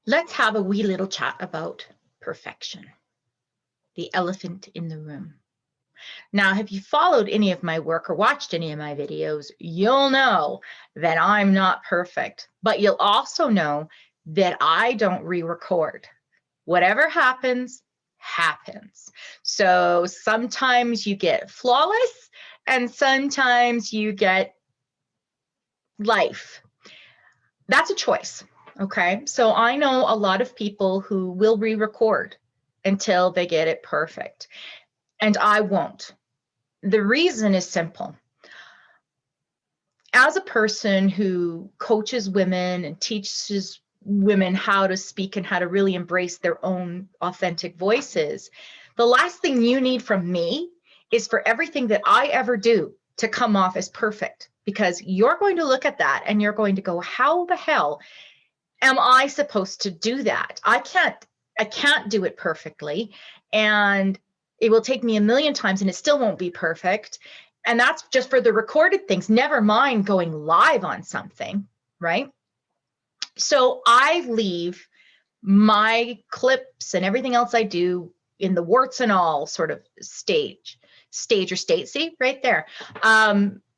Let's have a wee little chat about perfection, the elephant in the room. Now, have you followed any of my work or watched any of my videos, you'll know that I'm not perfect, but you'll also know that I don't re-record. Whatever happens, happens. So sometimes you get flawless and sometimes you get life. That's a choice. Okay, so I know a lot of people who will re-record until they get it perfect, and I won't. The reason is simple. As a person who coaches women and teaches women how to speak and how to really embrace their own authentic voices, the last thing you need from me is for everything that I ever do to come off as perfect, because you're going to look at that and you're going to go, how the hell am I supposed to do that? I can't do it perfectly, and it will take me a million times and it still won't be perfect. And that's just for the recorded things, never mind going live on something, right? So I leave my clips and everything else I do in the warts and all sort of stage or state, see right there,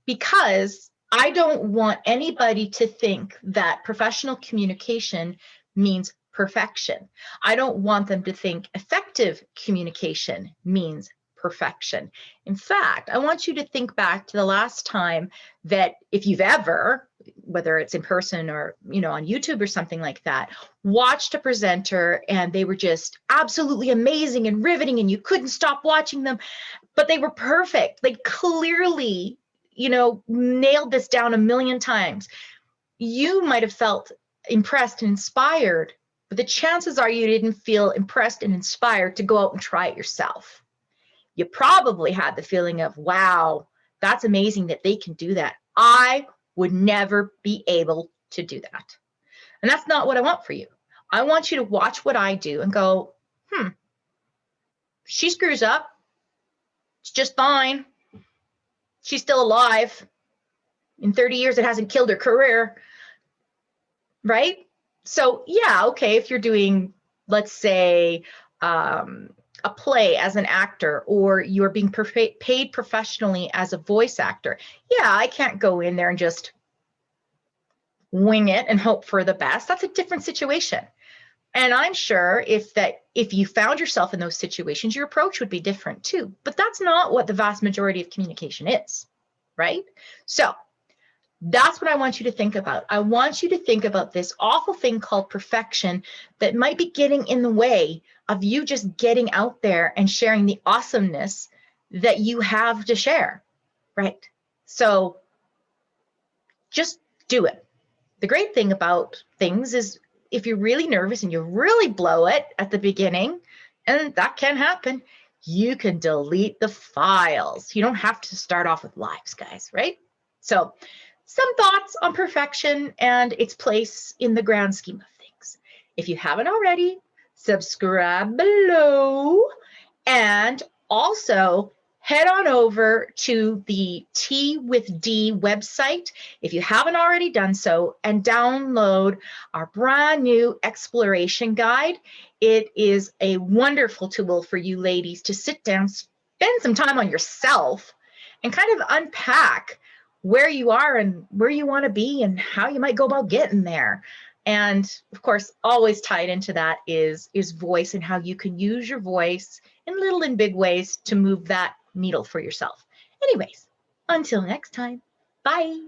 because I don't want anybody to think that professional communication means perfection. I don't want them to think effective communication means perfection. In fact, I want you to think back to the last time that, if you've ever, whether it's in person or on YouTube or something like that, watched a presenter and they were just absolutely amazing and riveting and you couldn't stop watching them, but they were perfect. They clearly nailed this down a million times. You might have felt impressed and inspired, but the chances are you didn't feel impressed and inspired to go out and try it yourself. You probably had the feeling of, wow, that's amazing that they can do that. I would never be able to do that. And that's not what I want for you. I want you to watch what I do and go, she screws up. It's just fine. She's still alive. In 30 years, it hasn't killed her career, right? So yeah, okay, if you're doing, let's say, a play as an actor, or you're being paid professionally as a voice actor, yeah, I can't go in there and just wing it and hope for the best. That's a different situation. And I'm sure if you found yourself in those situations, your approach would be different too. But that's not what the vast majority of communication is, right? So that's what I want you to think about. I want you to think about this awful thing called perfection that might be getting in the way of you just getting out there and sharing the awesomeness that you have to share, right? So just do it. The great thing about things is, if you're really nervous and you really blow it at the beginning, and that can happen, you can delete the files. You don't have to start off with lives, guys, right? So some thoughts on perfection and its place in the grand scheme of things. If you haven't already, subscribe below, and also head on over to the Tea with D website if you haven't already done so, and download our brand new exploration guide. It is a wonderful tool for you ladies to sit down, spend some time on yourself, and kind of unpack where you are and where you want to be and how you might go about getting there. And of course, always tied into that is voice, and how you can use your voice in little and big ways to move that needle for yourself. Anyways, until next time, bye.